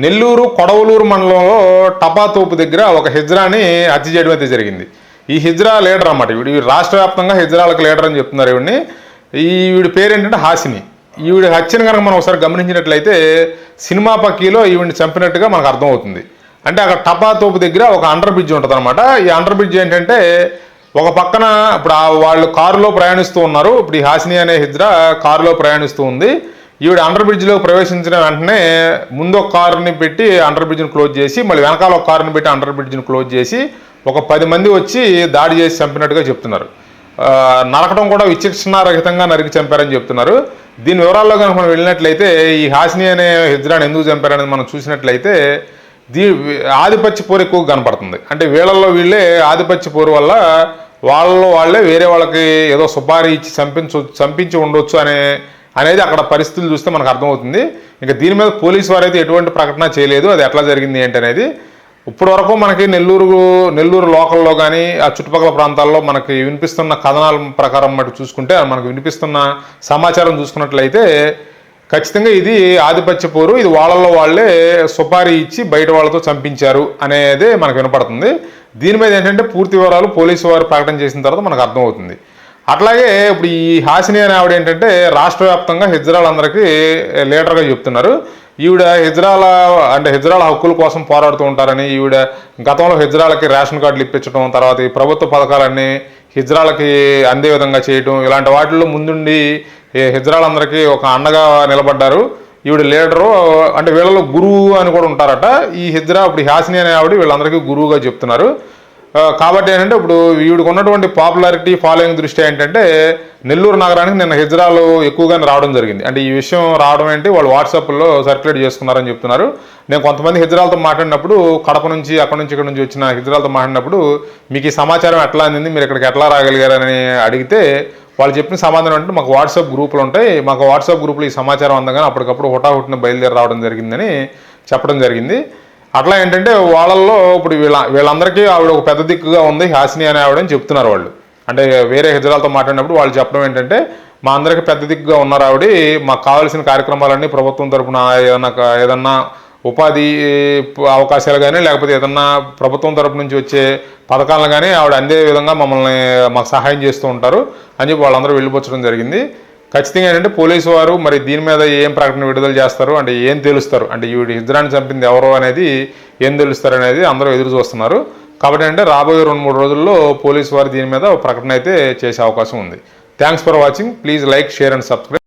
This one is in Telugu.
నెల్లూరు కొడవలూరు మండలంలో టపాతోపు దగ్గర ఒక హిజ్రాని హత్య చేయడం అయితే జరిగింది. ఈ హిజ్రా లీడర్ అన్నమాట. వీడు రాష్ట్ర వ్యాప్తంగా హిజ్రాలకు లీడర్ అని చెప్తున్నారు. వీడి పేరు ఏంటంటే హాసిని. ఈవిడ హత్యను కనుక మనం ఒకసారి గమనించినట్లయితే సినిమా పక్కీలో ఈవిడిని చంపినట్టుగా మనకు అర్థమవుతుంది. అంటే అక్కడ టపాతోపు దగ్గర ఒక అండర్ బ్రిడ్జ్ ఉంటుంది అనమాట. ఈ అండర్ బ్రిడ్జ్ ఏంటంటే ఒక పక్కన ఇప్పుడు వాళ్ళు కారులో ప్రయాణిస్తూ ఉన్నారు. ఇప్పుడు ఈ హాసిని అనే హిజ్రా కారులో ప్రయాణిస్తూ ఉంది. ఈవిడ అండర్ బ్రిడ్జ్లో ప్రవేశించిన వెంటనే ముందు ఒక కారుని పెట్టి అండర్ బ్రిడ్జ్ని క్లోజ్ చేసి మళ్ళీ వెనకాల ఒక కారుని పెట్టి అండర్ బ్రిడ్జ్ని క్లోజ్ చేసి ఒక 10 మంది వచ్చి దాడి చేసి చంపినట్టుగా చెప్తున్నారు. నరకడం కూడా విచక్షణారహితంగా నరికి చంపారని చెప్తున్నారు. దీని వివరాల్లో కనుక మనం వెళ్ళినట్లయితే ఈ హాసిని అనే హిజ్రాని ఎందుకు చంపారనేది మనం చూసినట్లయితే ఆధిపత్య పోరు ఎక్కువ కనపడుతుంది. అంటే వీళ్ళే ఆధిపత్య పోరు వల్ల వాళ్ళే వేరే వాళ్ళకి ఏదో సుపారీ ఇచ్చి చంపించి ఉండొచ్చు అనేది అక్కడ పరిస్థితులు చూస్తే మనకు అర్థమవుతుంది. ఇంకా దీని మీద పోలీసు వారైతే ఎటువంటి ప్రకటన చేయలేదు. అది ఎట్లా జరిగింది ఏంటనేది ఇప్పటి వరకు మనకి నెల్లూరు లోకల్లో కానీ ఆ చుట్టుపక్కల ప్రాంతాల్లో మనకి వినిపిస్తున్న కథనాల ప్రకారం మటు చూసుకుంటే మనకు వినిపిస్తున్న సమాచారం చూసుకున్నట్లయితే ఖచ్చితంగా ఇది ఆధిపత్య పోరు, ఇది వాళ్ళే సుపారీ ఇచ్చి బయట వాళ్ళతో చంపించారు అనేదే మనకు వినపడుతుంది. దీని మీద ఏంటంటే పూర్తి వివరాలు పోలీసు వారు ప్రకటన చేసిన తర్వాత మనకు అర్థమవుతుంది. అట్లాగే ఇప్పుడు ఈ హాసిని అనే ఆవిడ ఏంటంటే రాష్ట్ర వ్యాప్తంగా హిజ్రాలందరికీ లీడర్గా చెప్తున్నారు. ఈవిడ హిజ్రాల హక్కుల కోసం పోరాడుతూ ఉంటారని, ఈవిడ గతంలో హిజ్రాలకి రేషన్ కార్డులు ఇప్పించడం, తర్వాత ఈ ప్రభుత్వ పథకాలన్నీ హిజ్రాలకి అందే విధంగా చేయడం, ఇలాంటి వాటిల్లో ముందుండి హిజ్రాలందరికీ ఒక అండగా నిలబడ్డారు. ఈవిడ లీడరు అంటే వీళ్ళలో గురువు అని కూడా ఉంటారట. ఈ హిజ్రా ఇప్పుడు హాసిని అనే ఆవిడ వీళ్ళందరికీ గురువుగా చెప్తున్నారు. కాబట్టి ఏంటంటే ఇప్పుడు వీడికి ఉన్నటువంటి పాపులారిటీ ఫాలోయింగ్ దృష్ట్యా ఏంటంటే నెల్లూరు నగరానికి నిన్న హిజ్రాలు ఎక్కువగానే రావడం జరిగింది. అంటే ఈ విషయం రావడం ఏంటి వాళ్ళు వాట్సాప్లో సర్క్యులేట్ చేసుకున్నారని చెప్తున్నారు. నేను కొంతమంది హిజ్రాలతో మాట్లాడినప్పుడు కడప నుంచి ఇక్కడ నుంచి వచ్చిన హిజ్రాలతో మాట్లాడినప్పుడు మీకు ఈ సమాచారం ఎట్లా అందింది, మీరు ఇక్కడికి ఎట్లా రాగలిగారని అడిగితే వాళ్ళు చెప్పిన సమాధానం అంటే మాకు వాట్సాప్ గ్రూపులు ఉంటాయి, మాకు వాట్సాప్ గ్రూపులు ఈ సమాచారం అందగానే అప్పటికప్పుడు హుటాహుటిన బయలుదేరి రావడం జరిగిందని చెప్పడం జరిగింది. అట్లా ఏంటంటే వాళ్ళల్లో ఇప్పుడు వీళ్ళందరికీ ఆవిడ ఒక పెద్ద దిక్కుగా ఉంది హాసిని అనే ఆవిడని చెప్తున్నారు వాళ్ళు. అంటే వేరే హిజ్రాలతో మాట్లాడినప్పుడు వాళ్ళు చెప్పడం ఏంటంటే మా అందరికీ పెద్ద దిక్కుగా ఉన్నారు ఆవిడ, మాకు కావాల్సిన కార్యక్రమాలన్నీ ప్రభుత్వం తరఫున ఏదన్నా ఉపాధి అవకాశాలు కానీ లేకపోతే ఏదన్నా ప్రభుత్వం తరపు నుంచి వచ్చే పథకాలను కానీ ఆవిడ అందే విధంగా మాకు సహాయం చేస్తూ ఉంటారు అని చెప్పి వాళ్ళందరూ వెళ్ళిపోవడం జరిగింది. ఖచ్చితంగా ఏంటంటే పోలీసు వారు మరి దీని మీద ఏం ప్రకటన విడుదల చేస్తారు, అంటే ఏం తెలుస్తారు, అంటే ఈవిడ హిజ్రాని చంపింది ఎవరో అనేది ఏం తెలుస్తారు అనేది అందరూ ఎదురు చూస్తున్నారు. కాబట్టి అంటే రాబోయే 2-3 రోజుల్లో పోలీసు వారు దీని మీద ప్రకటన అయితే చేసే అవకాశం ఉంది. Thanks for watching. Please like, share and subscribe.